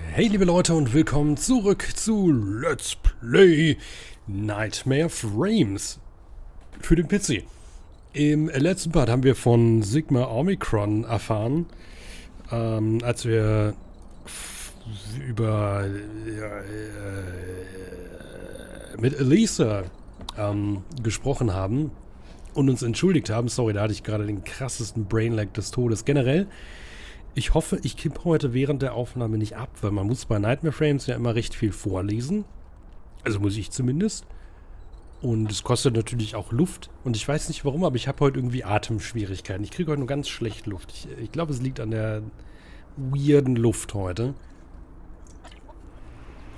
Hey liebe Leute und willkommen zurück zu Let's Play Nightmare Frames für den PC. Im letzten Part haben wir von Sigma Omicron erfahren, als wir über mit Elisa gesprochen haben und uns entschuldigt haben. Sorry, da hatte ich gerade den krassesten Brainlag des Todes. Generell, ich hoffe, ich kippe heute während der Aufnahme nicht ab, weil man muss bei Nightmare Frames ja immer recht viel vorlesen. Also muss ich zumindest. Und es kostet natürlich auch Luft. Und ich weiß nicht warum, aber ich habe heute irgendwie Atemschwierigkeiten. Ich kriege heute nur ganz schlecht Luft. Ich glaube, es liegt an der weirden Luft heute.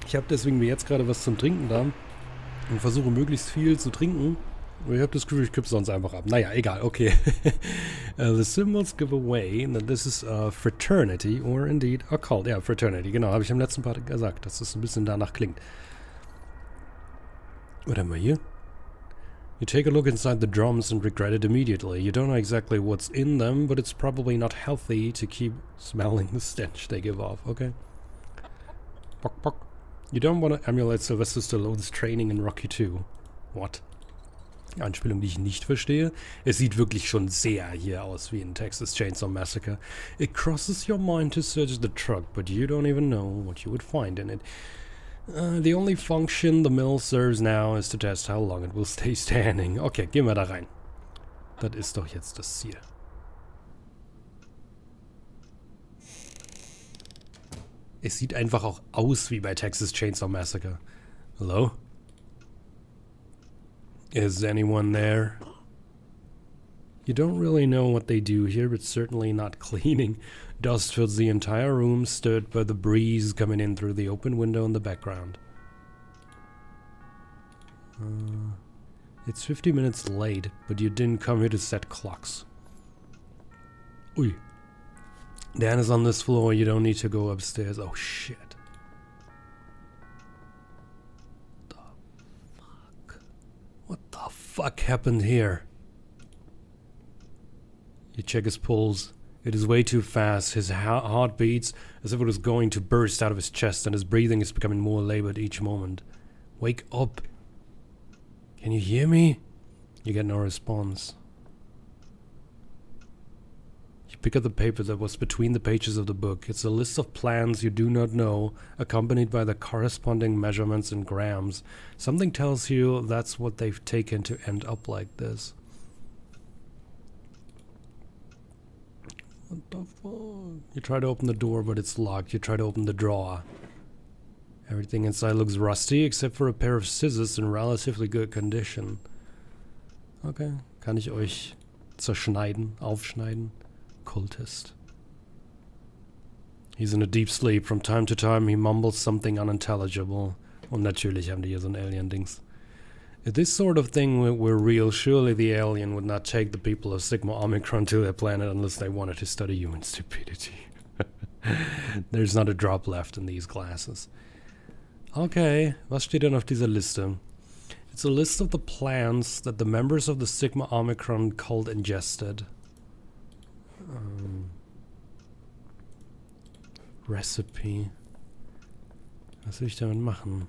Ich habe deswegen mir jetzt gerade was zum Trinken da und versuche möglichst viel zu trinken. Und ich habe das Gefühl, ich kippe sonst einfach ab. Naja, egal, okay. The symbols give away that this is a fraternity or indeed a cult. Ja, fraternity, genau, habe ich im letzten Part gesagt, dass das ein bisschen danach klingt. Was haben wir hier? You take a look inside the drums and regret it immediately. You don't know exactly what's in them, but it's probably not healthy to keep smelling the stench they give off, okay? Pock, pock. You don't want to emulate Sylvester Stallone's training in Rocky 2. What? Anspielung, die ich nicht verstehe. Es sieht wirklich schon sehr hier aus wie in Texas Chainsaw Massacre. It crosses your mind to search the truck, but you don't even know what you would find in it. The only function the mill serves now is to test how long it will stay standing. Okay, gehen wir da rein. Das ist doch jetzt das Ziel. Es sieht einfach auch aus wie bei Texas Chainsaw Massacre. Hello? Is anyone there? You don't really know what they do here, but certainly not cleaning. Dust fills the entire room, stirred by the breeze coming in through the open window in the background. It's 50 minutes late, but you didn't come here to set clocks. Ui. Dan is on this floor, you don't need to go upstairs. Oh shit. What the fuck happened here? You check his pulse. It is way too fast. His heart beats as if it was going to burst out of his chest, and his breathing is becoming more labored each moment. Wake up. Can you hear me? You get no response. You pick up the paper that was between the pages of the book. It's a list of plans you do not know, accompanied by the corresponding measurements in grams. Something tells you that's what they've taken to end up like this. What the fuck? You try to open the door, but it's locked. You try to open the drawer. Everything inside looks rusty, except for a pair of scissors in relatively good condition. Okay, kann ich euch zerschneiden, aufschneiden? Cultist. He's in a deep sleep. From time to time he mumbles something unintelligible. Und natürlich haben die hier so ein Alien-Dings. If this sort of thing were real, surely the alien would not take the people of Sigma Omicron to their planet unless they wanted to study human stupidity. There's not a drop left in these glasses. Okay, was steht denn auf dieser Liste? It's a list of the plants that the members of the Sigma Omicron cult ingested. Recipe. Was will ich damit machen?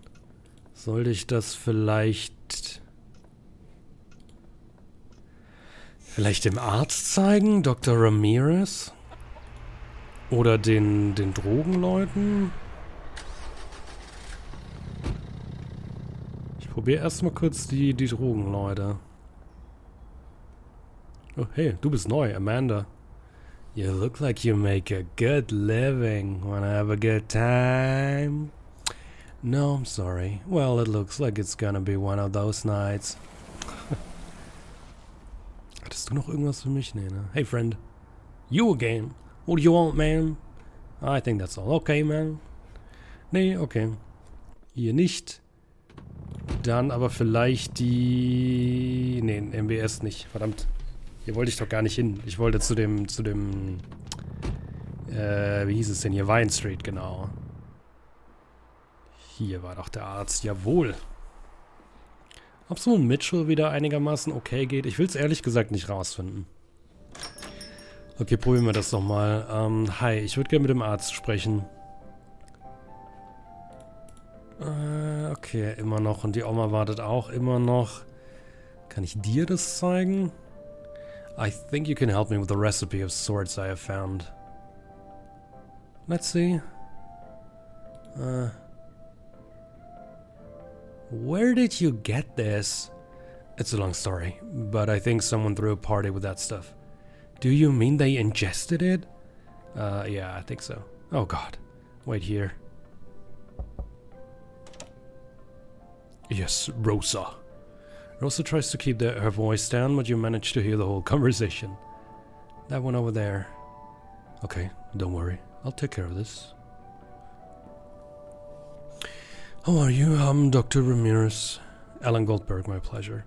Sollte ich das vielleicht dem Arzt zeigen? Dr. Ramirez? Oder den Drogenleuten? Ich probiere erstmal kurz die Drogenleute. Oh, hey, du bist neu, Amanda. You look like you make a good living. Wanna have a good time? No, I'm sorry. Well, it looks like it's gonna be one of those nights. Hattest du noch irgendwas für mich? Nee, ne? Hey, friend. You again. What do you want, man? I think that's all. Okay, man. Nee, okay. Hier nicht. Dann aber vielleicht die... Nee, MBS nicht. Verdammt. Hier wollte ich doch gar nicht hin. Ich wollte zu dem, wie hieß es denn hier? Vine Street, genau. Hier war doch der Arzt. Jawohl. Ob so ein Mitchell wieder einigermaßen okay geht? Ich will es ehrlich gesagt nicht rausfinden. Okay, probieren wir das nochmal. Hi, ich würde gerne mit dem Arzt sprechen. Okay, immer noch. Und die Oma wartet auch immer noch. Kann ich dir das zeigen? I think you can help me with the recipe of swords I have found. Let's see. Where did you get this? It's a long story, but I think someone threw a party with that stuff. Do you mean they ingested it? Yeah, I think so. Oh god. Wait here. Yes, Rosa. Rosa tries to keep her voice down, but you manage to hear the whole conversation. That one over there. Okay, don't worry. I'll take care of this. How are you? I'm Dr. Ramirez. Alan Goldberg, my pleasure.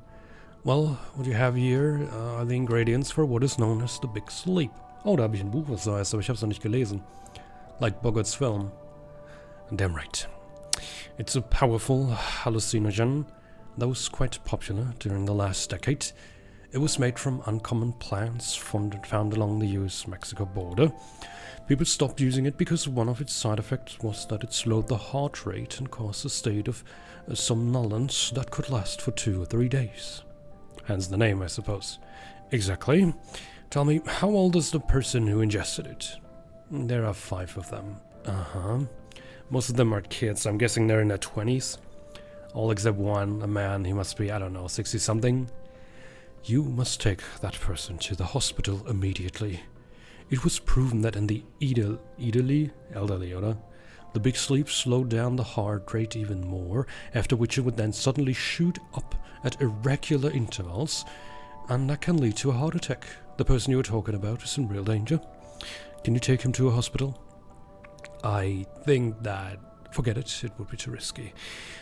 Well, what you have here are the ingredients for what is known as the Big Sleep. Oh, da habe ich ein Buch, was so heißt, aber ich habe es noch nicht gelesen. Like Boggart's film. Damn right. It's a powerful hallucinogen that was quite popular during the last decade. It was made from uncommon plants found along the US-Mexico border. People stopped using it because one of its side effects was that it slowed the heart rate and caused a state of somnolence that could last for 2 or 3 days. Hence the name, I suppose. Exactly. Tell me, how old is the person who ingested it? There are 5 of them. Uh-huh. Most of them are kids. I'm guessing they're in their 20s. All except one, a man. He must be, I don't know, 60-something. You must take that person to the hospital immediately. It was proven that in the elderly, the big sleep slowed down the heart rate even more, after which it would then suddenly shoot up at irregular intervals, and that can lead to a heart attack. The person you were talking about is in real danger. Can you take him to a hospital? I think that... Forget it, it would be too risky.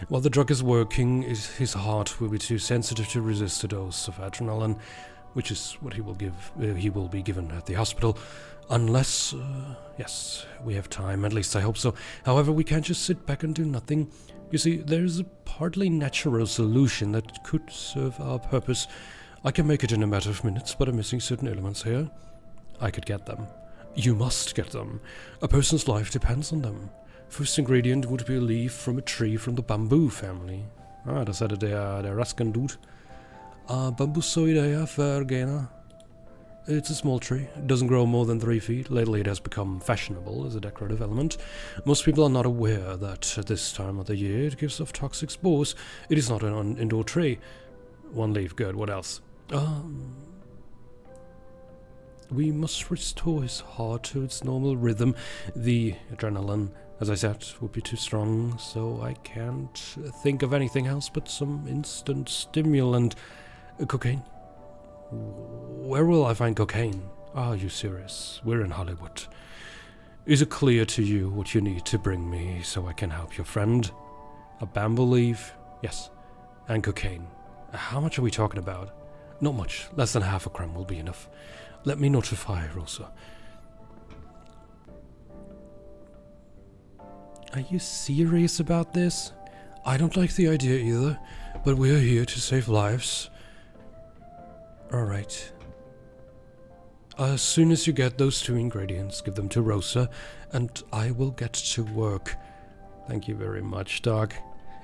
While the drug is working, his heart will be too sensitive to resist a dose of adrenaline, which is what he will be given at the hospital, unless, yes, we have time, at least I hope so. However, we can't just sit back and do nothing. You see, there's a partly natural solution that could serve our purpose. I can make it in a matter of minutes, but I'm missing certain elements here. I could get them. You must get them. A person's life depends on them. First ingredient would be a leaf from a tree from the bamboo family. Ah, das hatte der Ruskan-Dude. Bambusoidea vergena. It's a small tree. It doesn't grow more than 3 feet. Lately it has become fashionable as a decorative element. Most people are not aware that at this time of the year it gives off toxic spores. It is not an indoor tree. 1 leaf, good. What else? We must restore his heart to its normal rhythm. The adrenaline, as I said, would be too strong, so I can't think of anything else but some instant stimulant. Cocaine? Where will I find cocaine? Are you serious? We're in Hollywood. Is it clear to you what you need to bring me so I can help your friend? A bamboo leaf? Yes. And cocaine. How much are we talking about? Not much. Less than half a gram will be enough. Let me notify Rosa. Are you serious about this? I don't like the idea either, but we're here to save lives. Alright. As soon as you get those 2 ingredients, give them to Rosa, and I will get to work. Thank you very much, Doc.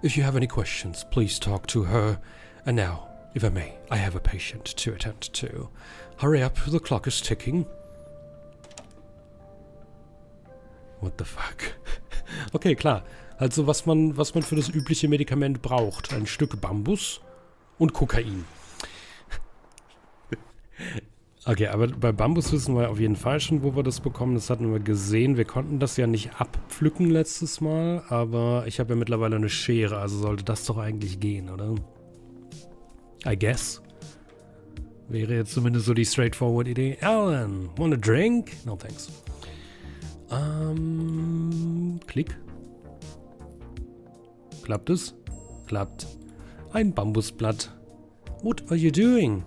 If you have any questions, please talk to her. And now, if I may, I have a patient to attend to. Hurry up, the clock is ticking. What the fuck? Okay, klar. Also was man für das übliche Medikament braucht. Ein Stück Bambus und Kokain. Okay, aber bei Bambus wissen wir auf jeden Fall schon, wo wir das bekommen. Das hatten wir gesehen. Wir konnten das ja nicht abpflücken letztes Mal, aber ich habe ja mittlerweile eine Schere, also sollte das doch eigentlich gehen, oder? I guess. Wäre jetzt zumindest so die straightforward Idee. Alan, want a drink? No thanks. Klick. Klappt es? Klappt. Ein Bambusblatt. What are you doing?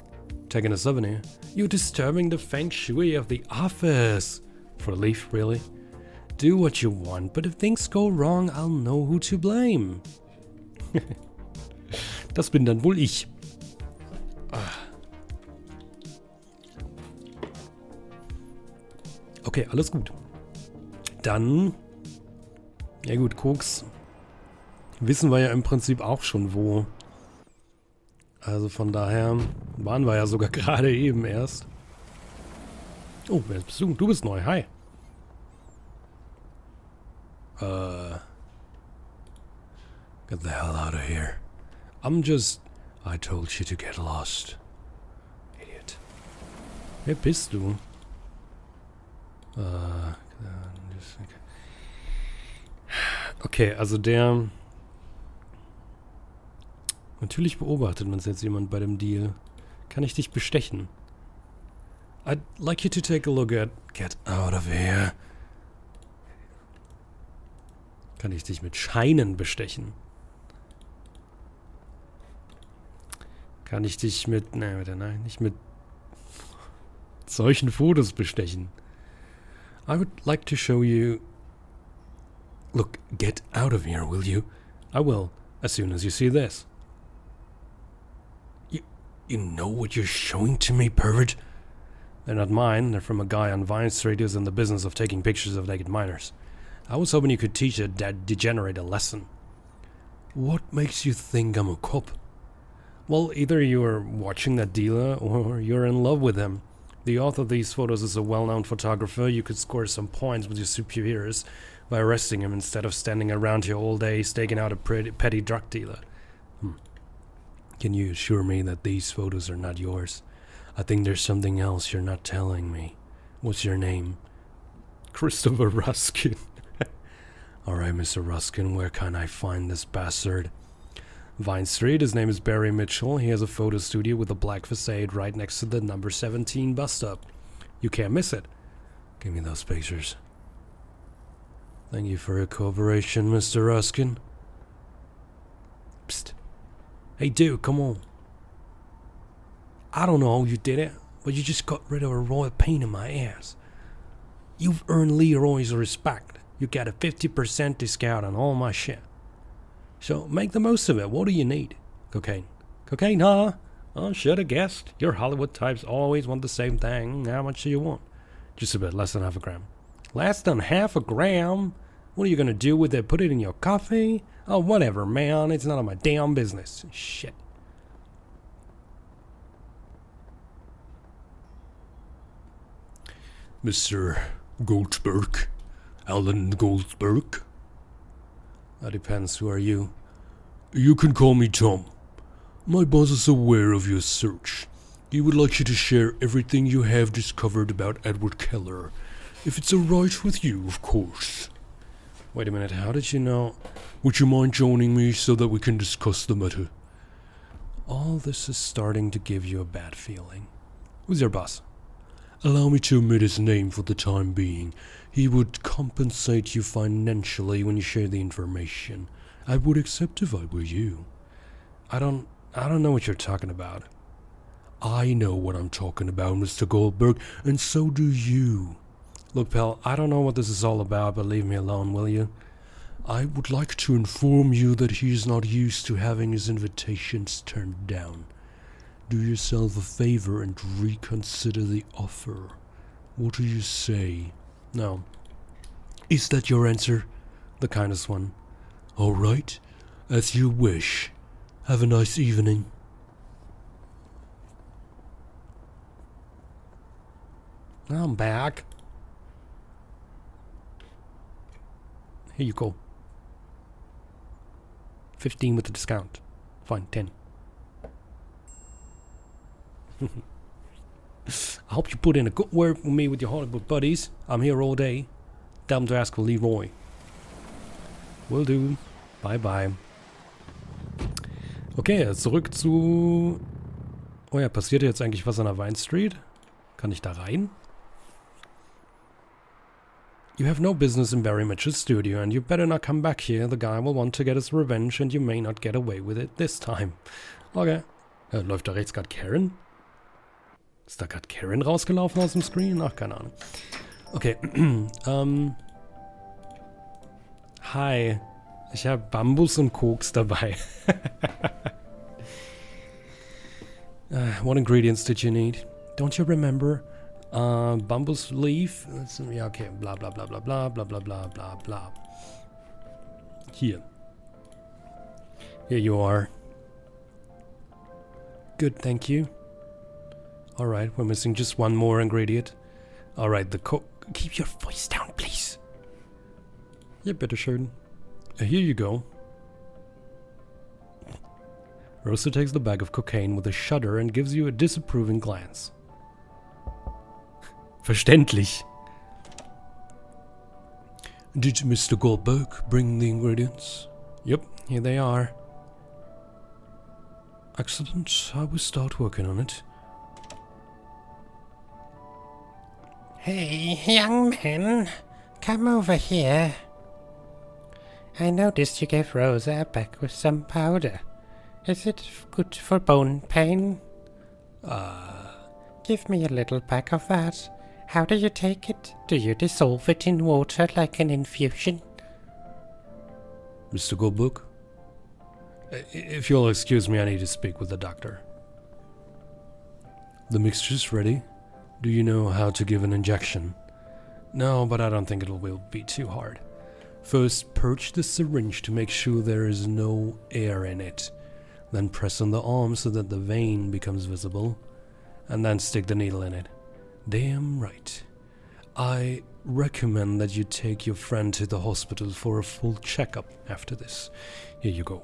Taking a souvenir. You're disturbing the feng shui of the office. For a leaf, really? Do what you want, but if things go wrong, I'll know who to blame. Das bin dann wohl ich. Okay, alles gut. Dann, ja gut, Koks wissen wir ja im Prinzip auch schon wo. Also von daher waren wir ja sogar gerade eben erst. Oh, wer bist du? Du bist neu. Hi. Get the hell out of here. I told you to get lost. Idiot. Wer bist du? Okay, also der... Natürlich beobachtet man jetzt jemand bei dem Deal. Kann ich dich bestechen? I'd like you to take a look at... Get out of here. Kann ich dich mit Scheinen bestechen? Kann ich dich mit... Nein, nicht mit solchen Fotos bestechen. I would like to show you... Look, get out of here, will you? I will, as soon as you see this. You know what you're showing to me, pervert? They're not mine. They're from a guy on Vine Street who's in the business of taking pictures of naked minors. I was hoping you could teach that degenerate a lesson. What makes you think I'm a cop? Well, either you're watching that dealer or you're in love with him. The author of these photos is a well-known photographer. You could score some points with your superiors by arresting him instead of standing around here all day staking out a petty drug dealer. Can you assure me that these photos are not yours? I think there's something else you're not telling me. What's your name? Christopher Ruskin. Alright, Mr. Ruskin, where can I find this bastard? Vine Street, his name is Barry Mitchell. He has a photo studio with a black facade right next to the number 17 bus stop. You can't miss it. Give me those pictures. Thank you for your cooperation, Mr. Ruskin. Psst. Hey dude, come on. I don't know how you did it, but you just got rid of a royal pain in my ass. You've earned Leroy's respect. You got a 50% discount on all my shit. So make the most of it. What do you need? Cocaine. Cocaine, huh? Oh, should have guessed. Your Hollywood types always want the same thing. How much do you want? Just a bit, less than half a gram. Less than half a gram? What are you gonna do with it? Put it in your coffee? Oh, whatever, man. It's none of my damn business. Shit. Mr. Goldberg. Alan Goldberg. That depends. Who are you? You can call me Tom. My boss is aware of your search. He would like you to share everything you have discovered about Edward Keller. If it's alright with you, of course. Wait a minute, how did you know? Would you mind joining me so that we can discuss the matter? All this is starting to give you a bad feeling. Who's your boss? Allow me to omit his name for the time being. He would compensate you financially when you share the information. I would accept if I were you. I don't know what you're talking about. I know what I'm talking about, Mr. Goldberg, and so do you. Look, pal, I don't know what this is all about, but leave me alone, will you? I would like to inform you that he is not used to having his invitations turned down. Do yourself a favor and reconsider the offer. What do you say? No. Is that your answer? The kindest one. All right. As you wish. Have a nice evening. I'm back. Here you go. 15 with the discount. Fine, 10. I hope you put in a good word with me with your Hollywood buddies. I'm here all day. Tell them to ask for Leroy. Will do. Bye bye. Okay, zurück zu... Oh ja, passiert jetzt eigentlich was an der Vine Street? Kann ich da rein? You have no business in Barry Mitchell's studio and you better not come back here. The guy will want to get his revenge and you may not get away with it this time. Okay. Läuft da rechts gerade Karen? Ist da gerade Karen rausgelaufen aus dem Screen? Ach, keine Ahnung. Okay. Hi. Ich habe Bambus und Koks dabei. What ingredients did you need? Don't you remember? Bambus leaf. Ja, okay. Bla bla bla bla bla bla bla bla bla bla. Hier. Here you are. Good, thank you. Alright, we're missing just one more ingredient. Alright, keep your voice down, please. Yeah, bitteschön. Here you go. Rosa takes the bag of cocaine with a shudder and gives you a disapproving glance. Verständlich. Did Mr. Goldberg bring the ingredients? Yep, here they are. Excellent, I will start working on it. Hey, young man, come over here. I noticed you gave Rosa a pack with some powder. Is it good for bone pain? Give me a little pack of that. How do you take it? Do you dissolve it in water like an infusion? Mr. Goldberg? If you'll excuse me, I need to speak with the doctor. The mixture's ready. Do you know how to give an injection? No, but I don't think it will be too hard. First, purge the syringe to make sure there is no air in it. Then press on the arm so that the vein becomes visible. And then stick the needle in it. Damn right. I recommend that you take your friend to the hospital for a full checkup after this. Here you go.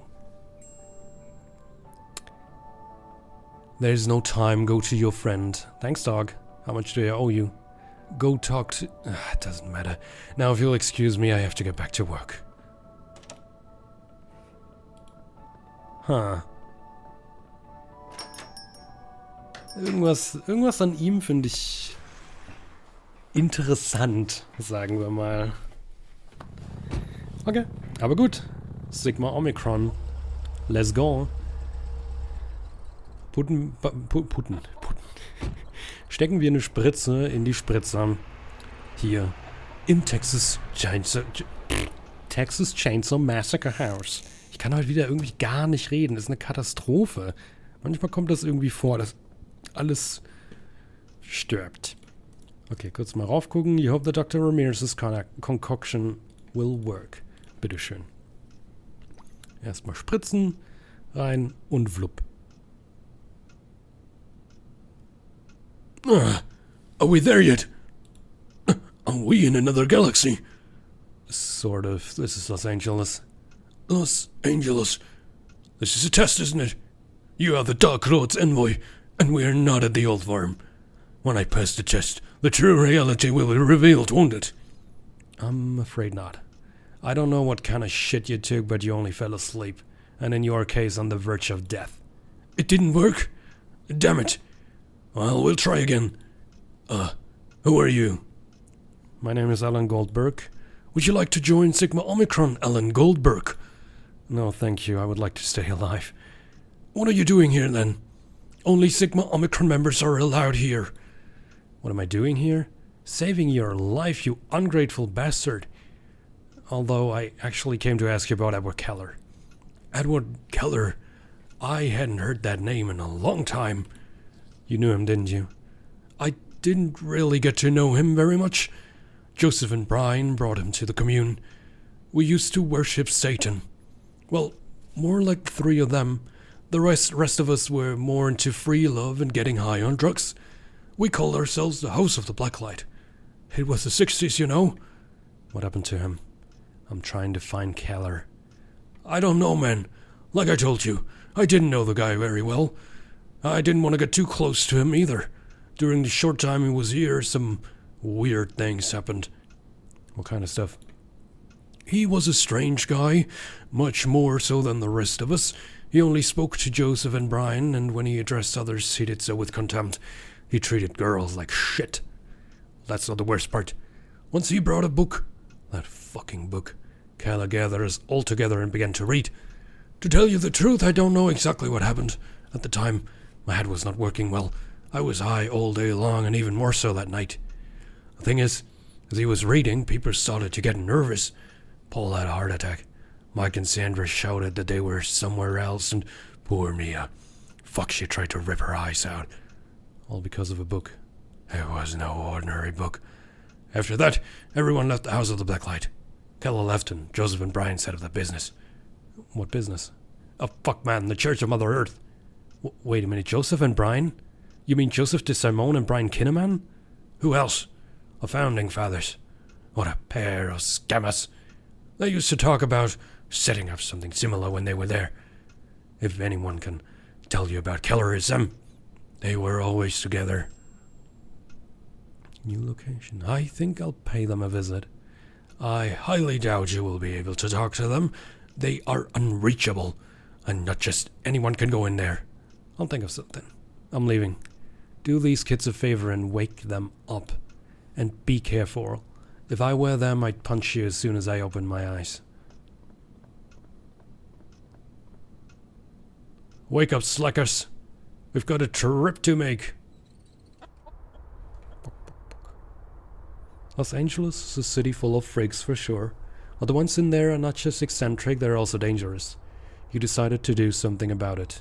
There's no time, go to your friend. Thanks, dog. How much do I owe you? Go talk to... it doesn't matter. Now, if you'll excuse me, I have to get back to work. Huh. Irgendwas an ihm finde ich interessant, sagen wir mal. Okay, aber gut. Sigma Omicron. Let's go. Putten. Stecken wir eine Spritze in die Spritzer. Hier. Im Texas Chainsaw Massacre House. Ich kann heute wieder irgendwie gar nicht reden. Das ist eine Katastrophe. Manchmal kommt das irgendwie vor, dass alles stirbt. Okay, kurz mal raufgucken. You hope the Dr. Ramirez's concoction will work. Bitteschön. Erstmal spritzen, rein und flupp. Are we there yet? Are we in another galaxy? Sort of. This is Los Angeles. Los Angeles. This is a test, isn't it? You are the Dark Lord's envoy, and we are not at the old farm. When I pass the test, the true reality will be revealed, won't it? I'm afraid not. I don't know what kind of shit you took, but you only fell asleep. And in your case, on the verge of death. It didn't work? Damn it. Well, we'll try again. Who are you? My name is Alan Goldberg. Would you like to join Sigma Omicron, Alan Goldberg? No, thank you. I would like to stay alive. What are you doing here, then? Only Sigma Omicron members are allowed here. What am I doing here? Saving your life, you ungrateful bastard. Although I actually came to ask you about Edward Keller. Edward Keller? I hadn't heard that name in a long time. You knew him, didn't you? I didn't really get to know him very much. Joseph and Brian brought him to the commune. We used to worship Satan. Well, more like 3 of them. The rest of us were more into free love and getting high on drugs. We called ourselves the House of the Blacklight. It was the 60s, you know. What happened to him? I'm trying to find Keller. I don't know, man. Like I told you, I didn't know the guy very well. I didn't want to get too close to him either. During the short time he was here, some weird things happened. What kind of stuff? He was a strange guy, much more so than the rest of us. He only spoke to Joseph and Brian, and when he addressed others, he did so with contempt. He treated girls like shit. That's not the worst part. Once he brought a book. That fucking book. Keller gathered us all together and began to read. To tell you the truth, I don't know exactly what happened. At the time, my head was not working well. I was high all day long, and even more so that night. The thing is, as he was reading, people started to get nervous. Paul had a heart attack. Mike and Sandra shouted that they were somewhere else, and poor Mia. Fuck, she tried to rip her eyes out. All because of a book. It was no ordinary book. After that, everyone left the House of the Blacklight. Keller left, and Joseph and Brian set up the business. What business? Oh, fuck, man, the Church of Mother Earth. Wait a minute, Joseph and Brian? You mean Joseph de Simon and Brian Kinnaman? Who else? The Founding Fathers. What a pair of scammers. They used to talk about setting up something similar when they were there. If anyone can tell you about Kellerism, they were always together. New location. I think I'll pay them a visit. I highly doubt you will be able to talk to them. They are unreachable, and not just anyone can go in there. I'll think of something. I'm leaving. Do these kids a favor and wake them up. And be careful. If I were them, I'd punch you as soon as I open my eyes. Wake up, slackers. We've got a trip to make. Los Angeles is a city full of freaks for sure. But the ones in there are not just eccentric, they're also dangerous. You decided to do something about it.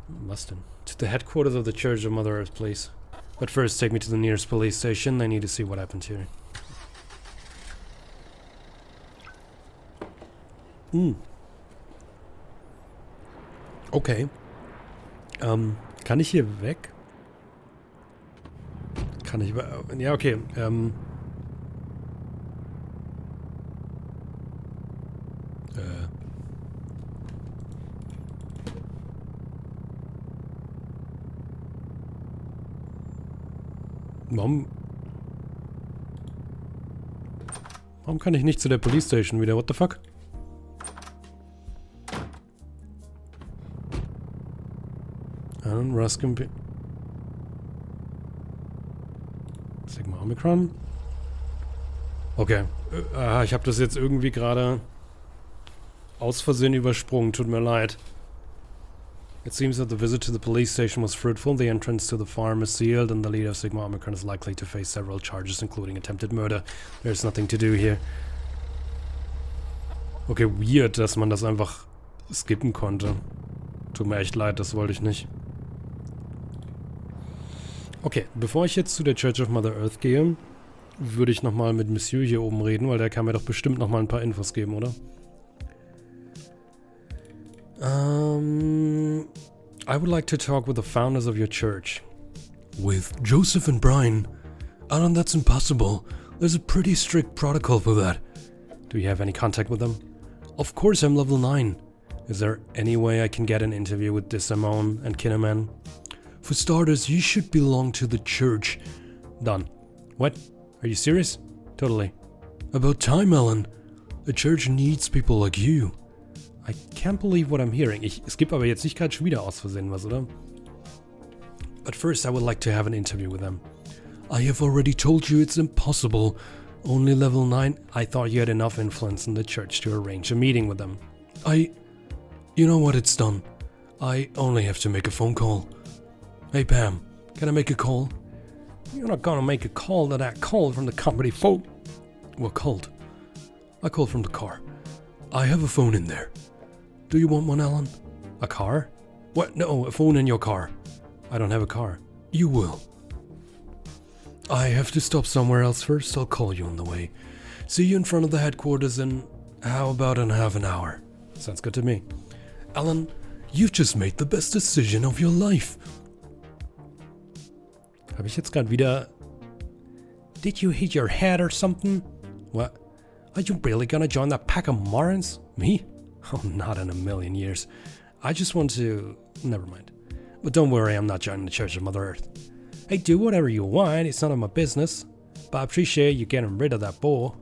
Mustin. To the headquarters of the Church of Mother Earth, please. But first, take me to the nearest police station. I need to see what happened here. Okay. Kann ich hier weg? Kann ich... Ja, okay. Warum kann ich nicht zu der Police Station wieder? What the fuck? Ruskin... Sigma Omicron? Okay. Ich habe das jetzt irgendwie gerade aus Versehen übersprungen. Tut mir leid. It seems that the visit to the police station was fruitful. The entrance to the farm is sealed, and the leader of Sigma Omicron is likely to face several charges, including attempted murder. There's nothing to do here. Okay, weird, dass man das einfach skippen konnte. Tut mir echt leid, das wollte ich nicht. Okay, bevor ich jetzt zu der Church of Mother Earth gehe, würde ich nochmal mit Monsieur hier oben reden, weil der kann mir doch bestimmt nochmal ein paar Infos geben, oder? I would like to talk with the founders of your church. With Joseph and Brian? Alan, that's impossible. There's a pretty strict protocol for that. Do you have any contact with them? Of course, I'm level 9. Is there any way I can get an interview with DeSimone and Kinnaman? For starters, you should belong to the church. Done. What? Are you serious? Totally. About time, Alan. The church needs people like you. I can't believe what I'm hearing. Ich skippe aber jetzt nicht gerade schon wieder aus Versehen was, oder? But first I would like to have an interview with them. I have already told you it's impossible. Only level 9. I thought you had enough influence in the church to arrange a meeting with them. You know what, it's done. I only have to make a phone call. Hey Pam, can I make a call? You're not gonna make a call to that call from the company phone. What called? I called from the car. I have a phone in there. Do you want one, Alan? A car? What? No, a phone in your car. I don't have a car. You will. I have to stop somewhere else first. I'll call you on the way. See you in front of the headquarters in, how about in half an hour? Sounds good to me. Alan, you've just made the best decision of your life. Habe ich jetzt gerade wieder... Did you hit your head or something? What? Are you really gonna join that pack of morons? Me? Oh, not in a million years. I just want to... Never mind. But don't worry, I'm not joining the Church of Mother Earth. Hey, do whatever you want, it's none of my business. But I appreciate you getting rid of that bull.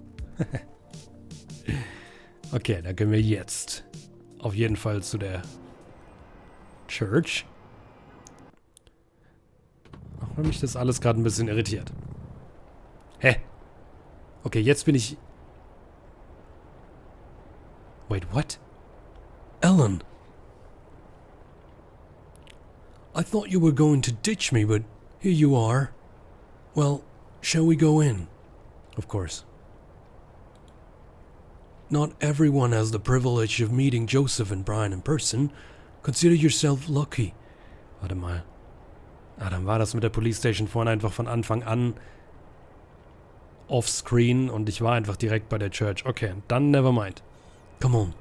Okay, dann können wir jetzt auf jeden Fall zu der Church. Auch wenn mich das alles gerade ein bisschen irritiert. Hä? Okay, jetzt bin ich... Wait, what? Ellen. I thought you were going to ditch me, but here you are. Well, shall we go in? Of course. Not everyone has the privilege of meeting Joseph and Brian in person. Consider yourself lucky. Warte mal. Ah, dann war das mit der Police Station vorhin einfach von Anfang an offscreen und ich war einfach direkt bei der Church. Okay, dann never mind. Come on.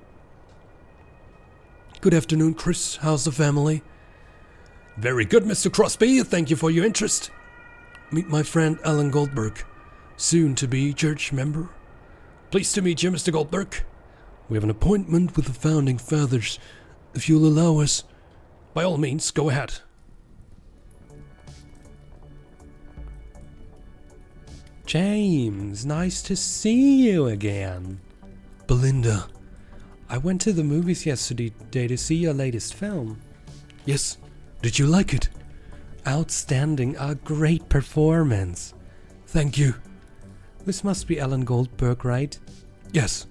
Good afternoon, Chris. How's the family? Very good, Mr. Crosby. Thank you for your interest. Meet my friend Alan Goldberg, soon to be church member. Pleased to meet you, Mr. Goldberg. We have an appointment with the Founding Fathers, if you'll allow us. By all means, go ahead. James, nice to see you again. Belinda. I went to the movies yesterday to see your latest film. Yes. Did you like it? Outstanding, a great performance. Thank you. This must be Alan Goldberg, right? Yes.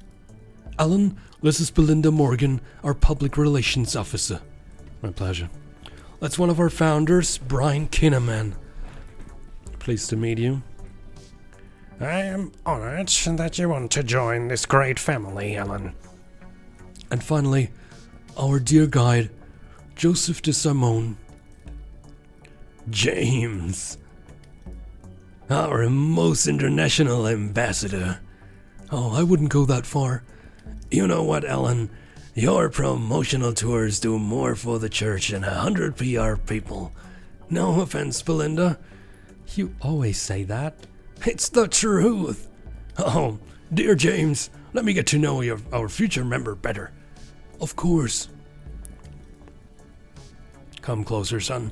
Alan, this is Belinda Morgan, our public relations officer. My pleasure. That's one of our founders, Brian Kinnaman. Pleased to meet you. I am honored that you want to join this great family, Alan. And finally, our dear guide, Joseph de Simone. James. Our most international ambassador. Oh, I wouldn't go that far. You know what, Alan? Your promotional tours do more for the church than 100 PR people. No offense, Belinda. You always say that. It's the truth. Oh, dear James, let me get to know our future member better. Of course. Come closer, son.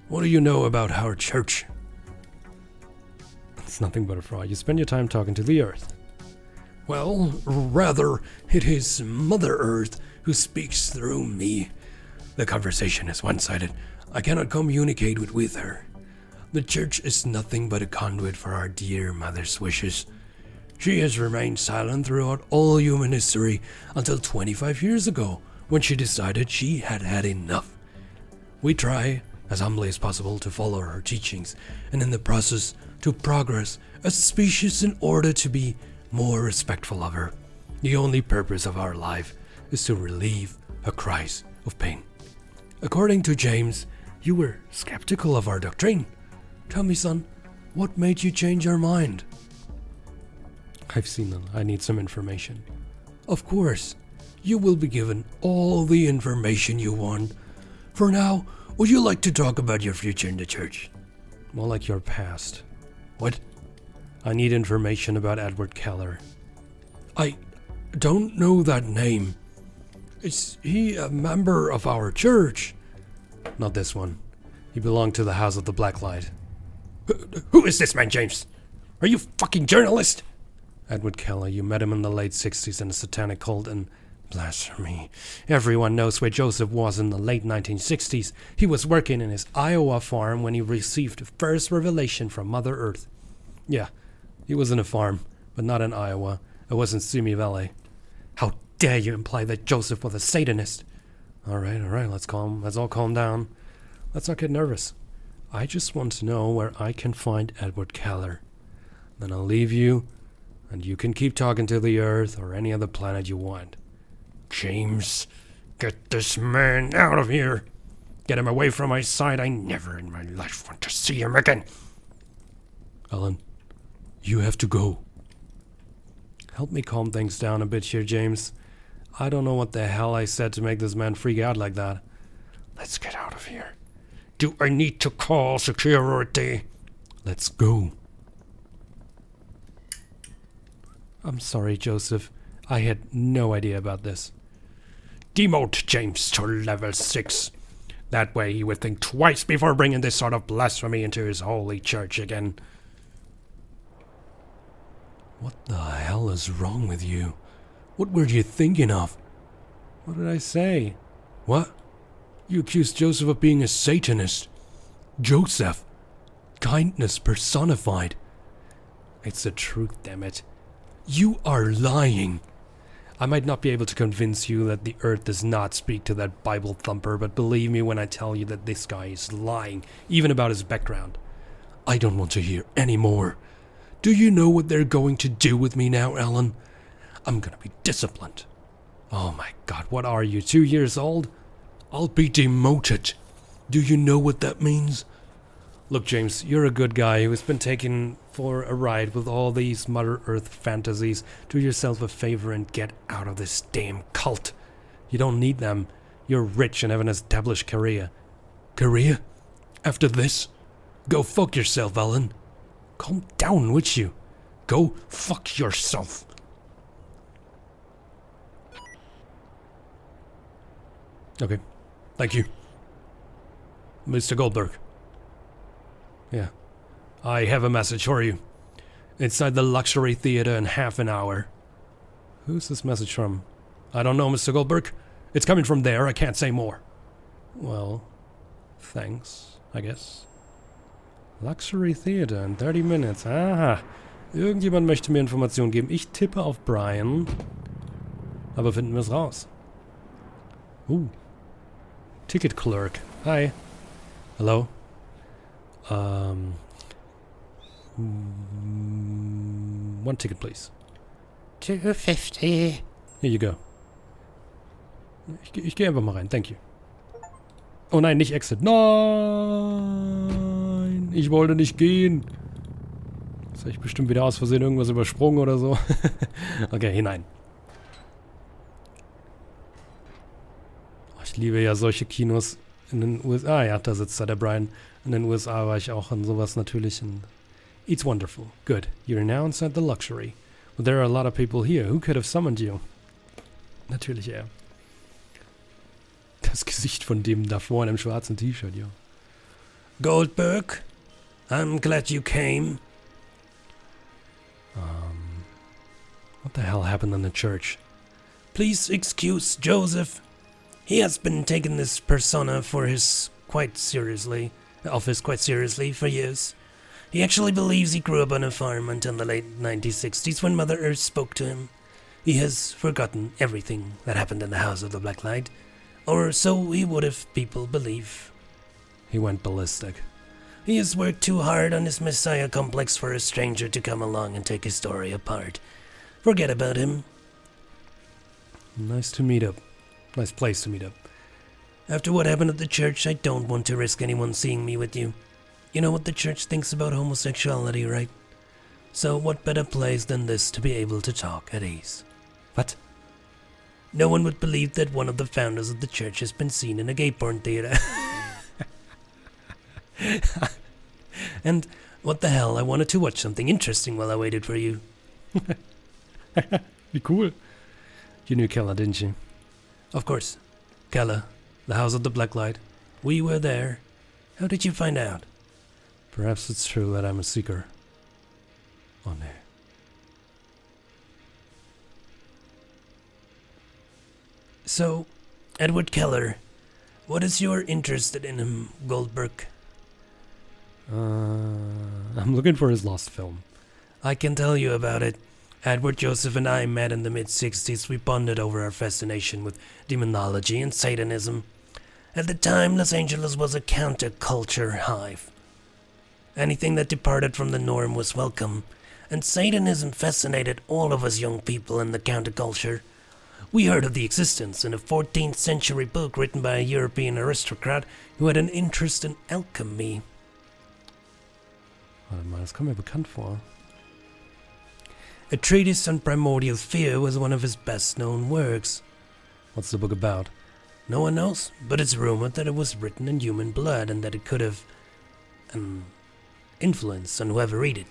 What do you know about our church? It's nothing but a fraud. You spend your time talking to the earth. Well, rather, it is Mother Earth who speaks through me. The conversation is one-sided. I cannot communicate with her. The church is nothing but a conduit for our dear mother's wishes. She has remained silent throughout all human history until 25 years ago, when she decided she had had enough. We try, as humbly as possible, to follow her teachings, and in the process, to progress as a species in order to be more respectful of her. The only purpose of our life is to relieve her cries of pain. According to James, you were skeptical of our doctrine. Tell me, son, what made you change your mind? I've seen them. I need some information. Of course. You will be given all the information you want. For now, would you like to talk about your future in the church? More like your past. What? I need information about Edward Keller. I don't know that name. Is he a member of our church? Not this one. He belonged to the House of the Black Light. Who is this man, James? Are you fucking journalist? Edward Keller, you met him in the late 60s in a satanic cult and blasphemy. Everyone knows where Joseph was in the late 1960s. He was working in his Iowa farm when he received the first revelation from Mother Earth. Yeah, he was in a farm, but not in Iowa. It was in Simi Valley. How dare you imply that Joseph was a Satanist? All right, let's all calm down. Let's not get nervous. I just want to know where I can find Edward Keller. Then I'll leave you, and you can keep talking to the Earth or any other planet you want. James, get this man out of here. Get him away from my side. I never in my life want to see him again. Alan, you have to go. Help me calm things down a bit here, James. I don't know what the hell I said to make this man freak out like that. Let's get out of here. Do I need to call security? Let's go. I'm sorry, Joseph. I had no idea about this. Demote James to level 6. That way he would think twice before bringing this sort of blasphemy into his holy church again. What the hell is wrong with you? What were you thinking of? What did I say? What? You accused Joseph of being a Satanist. Joseph. Kindness personified. It's the truth, damn it. You are lying. I might not be able to convince you that the earth does not speak to that Bible thumper, but believe me when I tell you that this guy is lying, even about his background. I don't want to hear any more. Do you know what they're going to do with me now, Alan? I'm gonna be disciplined. Oh my God, what are you, 2 years old? I'll be demoted. Do you know what that means? Look, James, you're a good guy who's been taken for a ride with all these Mother Earth fantasies. Do yourself a favor and get out of this damn cult. You don't need them. You're rich and have an established career. Career? After this? Go fuck yourself, Alan. Calm down, would you? Go fuck yourself. Okay. Thank you. Mr. Goldberg. Yeah. I have a message for you. Inside the luxury theater in half an hour. Who's this message from? I don't know, Mr. Goldberg. It's coming from there. I can't say more. Well, thanks, I guess. Luxury Theater in 30 minutes. Aha. Irgendjemand möchte mir Informationen geben. Ich tippe auf Brian. Aber finden wir es raus. Ticket clerk. Hi. Hello. One ticket, please. $2.50. Here you go. Ich gehe einfach mal rein. Thank you. Oh nein, nicht Exit. Nein! Ich wollte nicht gehen. Jetzt habe ich bestimmt wieder aus Versehen irgendwas übersprungen oder so. Okay, hinein. Oh, ich liebe ja solche Kinos in den USA. Ja, da sitzt da der Brian. In den USA war ich auch in sowas natürlich. It's wonderful. Good. You're now inside the luxury. But there are a lot of people here. Who could have summoned you? Natürlich er. Das Gesicht von dem da vorne im schwarzen T-Shirt, ja. Goldberg, I'm glad you came. What the hell happened in the church? Please excuse Joseph. He has been taking this persona for his quite seriously for years. He actually believes he grew up on a farm until the late 1960s when Mother Earth spoke to him. He has forgotten everything that happened in the House of the Black Light. Or so he would have people believe. He went ballistic. He has worked too hard on his messiah complex for a stranger to come along and take his story apart. Forget about him. Nice to meet up. Nice place to meet up. After what happened at the church, I don't want to risk anyone seeing me with you. You know what the church thinks about homosexuality, right? So what better place than this to be able to talk at ease? What? No one would believe that one of the founders of the church has been seen in a gay porn theater. And what the hell, I wanted to watch something interesting while I waited for you. Wie cool. You knew Keller, didn't you? Of course. Keller, the House of the Black Light. We were there. How did you find out? Perhaps it's true that I'm a seeker. Oh no. So, Edward Keller, what is your interest in him, Goldberg? I'm looking for his lost film. I can tell you about it. Edward, Joseph, and I met in the mid-60s. We bonded over our fascination with demonology and Satanism. At the time, Los Angeles was a counterculture hive. Anything that departed from the norm was welcome, and Satanism fascinated all of us young people in the counterculture. We heard of the existence in a 14th century book written by a European aristocrat who had an interest in alchemy. Warte mal, das kommt mir bekannt vor. A treatise on primordial fear was one of his best-known works. What's the book about? No one knows, but it's rumored that it was written in human blood and that it could have an influence on whoever read it.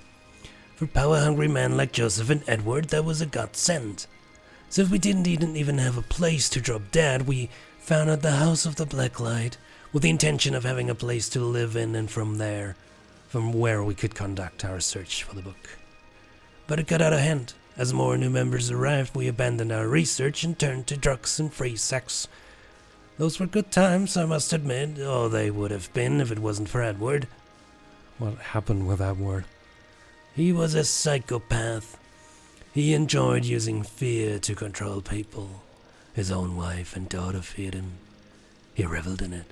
For power-hungry men like Joseph and Edward, that was a godsend. So if we didn't even have a place to drop dead, we founded the House of the Black Light with the intention of having a place to live in, and from where we could conduct our search for the book. But it got out of hand. As more new members arrived, we abandoned our research and turned to drugs and free sex. Those were good times, I must admit. Oh, they would have been if it wasn't for Edward. What happened with Edward? He was a psychopath. He enjoyed using fear to control people. His own wife and daughter feared him. He reveled in it.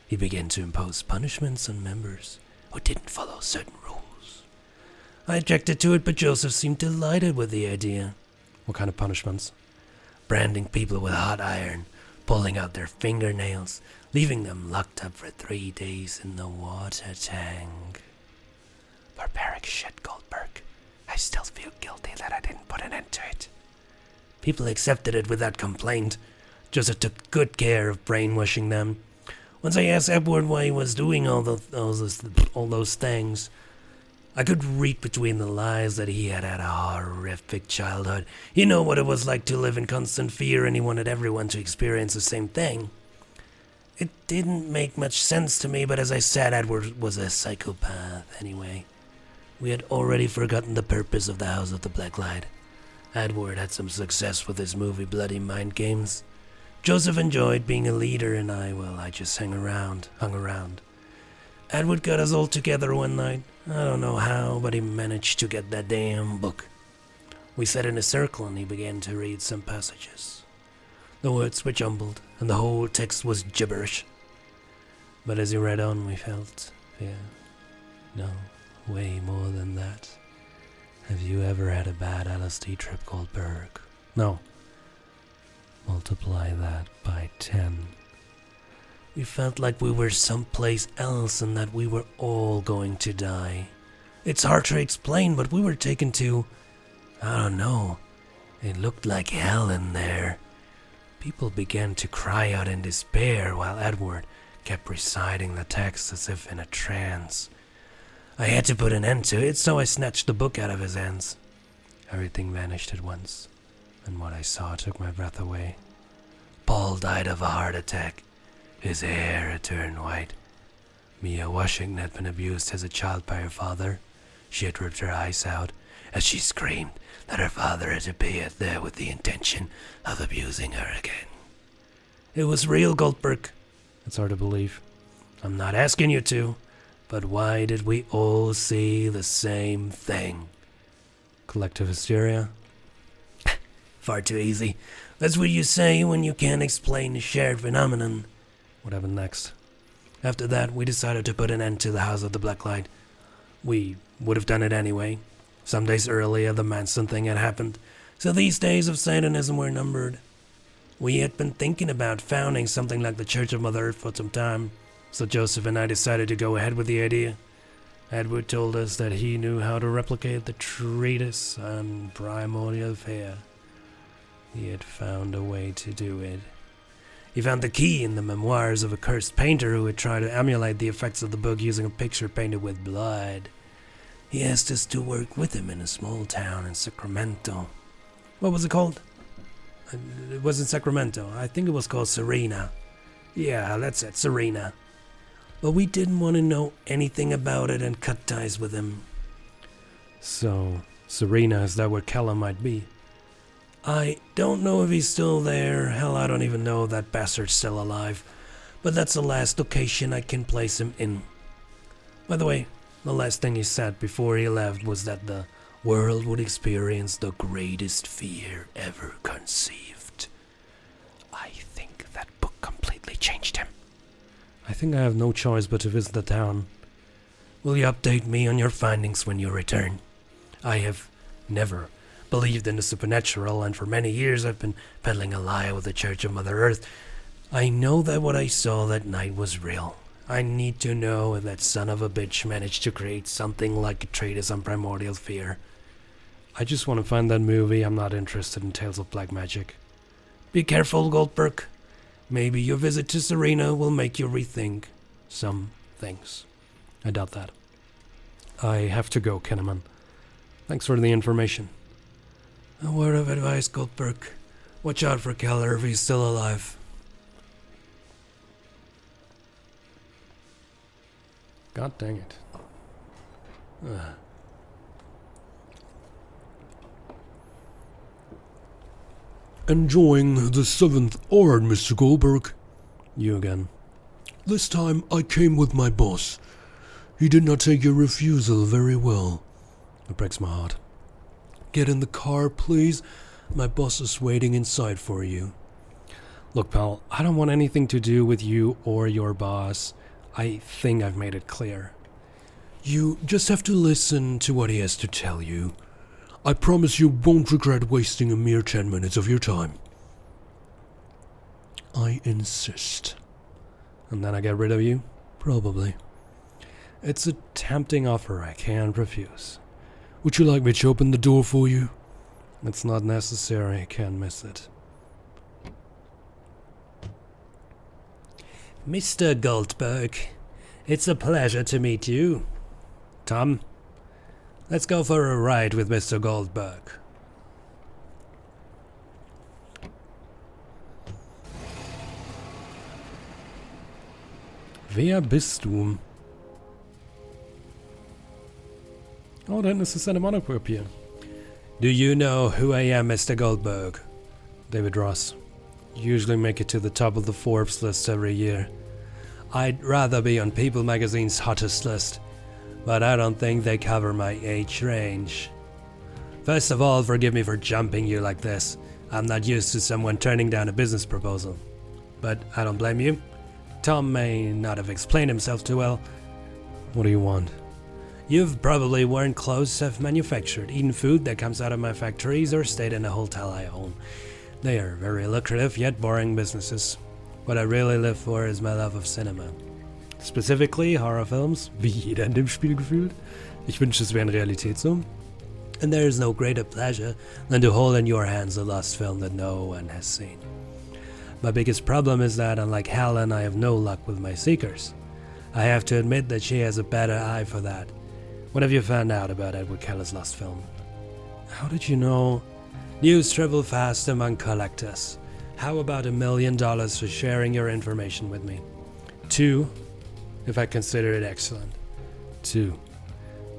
He began to impose punishments on members who didn't follow certain rules. I objected to it, but Joseph seemed delighted with the idea. What kind of punishments? Branding people with hot iron, pulling out their fingernails, leaving them locked up for 3 days in the water tank. Barbaric shit, Goldberg. I still feel guilty that I didn't put an end to it. People accepted it without complaint. Joseph took good care of brainwashing them. Once I asked Edward why he was doing all those things, I could read between the lines that he had a horrific childhood. You know what it was like to live in constant fear, and he wanted everyone to experience the same thing. It didn't make much sense to me, but as I said, Edward was a psychopath anyway. We had already forgotten the purpose of the House of the Black Light. Edward had some success with his movie Bloody Mind Games. Joseph enjoyed being a leader, and I just hung around. Edward got us all together one night. I don't know how, but he managed to get that damn book. We sat in a circle and he began to read some passages. The words were jumbled, and the whole text was gibberish. But as he read on, we felt fear. No, way more than that. Have you ever had a bad LSD trip, Goldberg? No. Multiply that by 10. We felt like we were someplace else and that we were all going to die. It's hard to explain, but we were taken to... I don't know. It looked like hell in there. People began to cry out in despair while Edward kept reciting the text as if in a trance. I had to put an end to it, so I snatched the book out of his hands. Everything vanished at once, and what I saw took my breath away. Paul died of a heart attack. His hair had turned white. Mia Washington had been abused as a child by her father. She had ripped her eyes out as she screamed that her father had appeared there with the intention of abusing her again. It was real, Goldberg. It's hard to believe. I'm not asking you to, but why did we all see the same thing? Collective hysteria? Far too easy. That's what you say when you can't explain the shared phenomenon. What happened next? After that, we decided to put an end to the House of the Black Light. We would have done it anyway. Some days earlier, the Manson thing had happened, so these days of Satanism were numbered. We had been thinking about founding something like the Church of Mother Earth for some time, so Joseph and I decided to go ahead with the idea. Edward told us that he knew how to replicate the treatise on primordial fear. He had found a way to do it. He found the key in the memoirs of a cursed painter who had tried to emulate the effects of the book using a picture painted with blood. He asked us to work with him in a small town in Sacramento. What was it called? It wasn't Sacramento. I think it was called Serena. Yeah, that's it, Serena. But we didn't want to know anything about it and cut ties with him. So, Serena, is that where Callum might be? I don't know if he's still there. Hell, I don't even know if that bastard's still alive. But that's the last location I can place him in. By the way, the last thing he said before he left was that the world would experience the greatest fear ever conceived. I think that book completely changed him. I think I have no choice but to visit the town. Will you update me on your findings when you return? I have never believed in the supernatural, and for many years I've been peddling a lie with the Church of Mother Earth. I know that what I saw that night was real. I need to know if that son of a bitch managed to create something like a treatise on primordial fear. I just want to find that movie. I'm not interested in tales of black magic. Be careful, Goldberg. Maybe your visit to Serena will make you rethink some things. I doubt that. I have to go, Kinnaman. Thanks for the information. A word of advice, Goldberg. Watch out for Keller if he's still alive. God dang it. Enjoying the 7th art, Mr. Goldberg? You again. This time I came with my boss. He did not take your refusal very well. It breaks my heart. Get in the car, please. My boss is waiting inside for you. Look, pal, I don't want anything to do with you or your boss. I think I've made it clear. You just have to listen to what he has to tell you. I promise you won't regret wasting a mere 10 minutes of your time. I insist. And then I get rid of you? Probably. It's a tempting offer I can't refuse. Would you like me to open the door for you? It's not necessary, I can't miss it. Mr. Goldberg, it's a pleasure to meet you. Tom, let's go for a ride with Mr. Goldberg. Wer bist du? Oh, da hinten ist das Monopapier. Do you know who I am, Mr. Goldberg? David Ross. Usually make it to the top of the Forbes list every year. I'd rather be on People magazine's hottest list, but I don't think they cover my age range. First of all, forgive me for jumping you like this. I'm not used to someone turning down a business proposal. But I don't blame you. Tom may not have explained himself too well. What do you want? You've probably worn clothes I've manufactured, eaten food that comes out of my factories, or stayed in a hotel I own. They are very lucrative yet boring businesses. What I really live for is my love of cinema. Specifically horror films. Wie jeder in dem Spiel gefühlt. Ich wünschte, es wäre in Realität so. And there is no greater pleasure than to hold in your hands a lost film that no one has seen. My biggest problem is that, unlike Helen, I have no luck with my seekers. I have to admit that she has a better eye for that. What have you found out about Edward Keller's lost film? How did you know? News travel fast among collectors. How about $1 million for sharing your information with me? 2, if I consider it excellent. 2.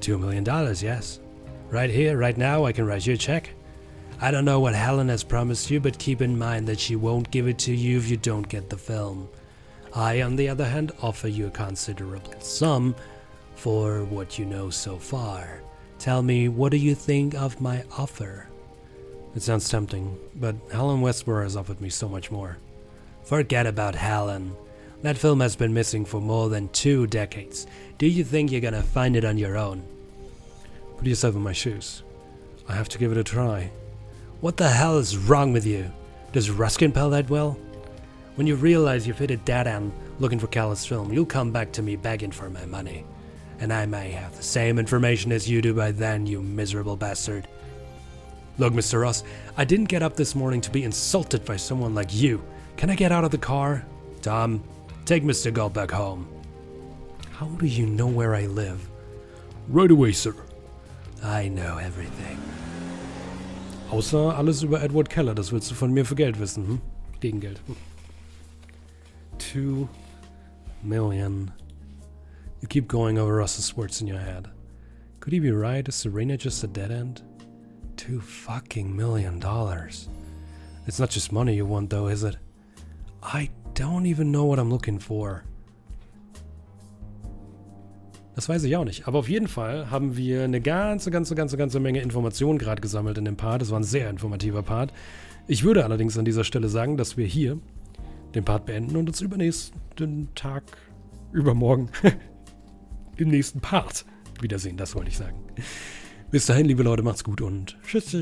$2 million, yes. Right here, right now, I can write you a check. I don't know what Helen has promised you, but keep in mind that she won't give it to you if you don't get the film. I, on the other hand, offer you a considerable sum for what you know so far. Tell me, what do you think of my offer? It sounds tempting, but Helen Westboro has offered me so much more. Forget about Helen. That film has been missing for more than 2 decades. Do you think you're gonna find it on your own? Put yourself in my shoes. I have to give it a try. What the hell is wrong with you? Does Ruskin pal that well? When you realize you've hit a dead end looking for Keller's film, you'll come back to me begging for my money. And I may have the same information as you do by then, you miserable bastard. Look, Mr. Ross, I didn't get up this morning to be insulted by someone like you. Can I get out of the car? Tom, take Mr. Goldberg home. How do you know where I live? Right away, sir. I know everything. Außer alles über Edward Keller, das willst du von mir für Geld wissen, hm? Gegen Geld. 2 million. You keep going over Ross's words in your head. Could he be right? Is Serena just a dead end? $2 fucking million. It's not just money you want though, is it? I don't even know what I'm looking for. Das weiß ich auch nicht. Aber auf jeden Fall haben wir eine ganze Menge Informationen gerade gesammelt in dem Part. Das war ein sehr informativer Part. Ich würde allerdings an dieser Stelle sagen, dass wir hier den Part beenden und uns übernächsten Tag, übermorgen, im nächsten Part wiedersehen. Das wollte ich sagen. Bis dahin, liebe Leute, macht's gut und tschüss.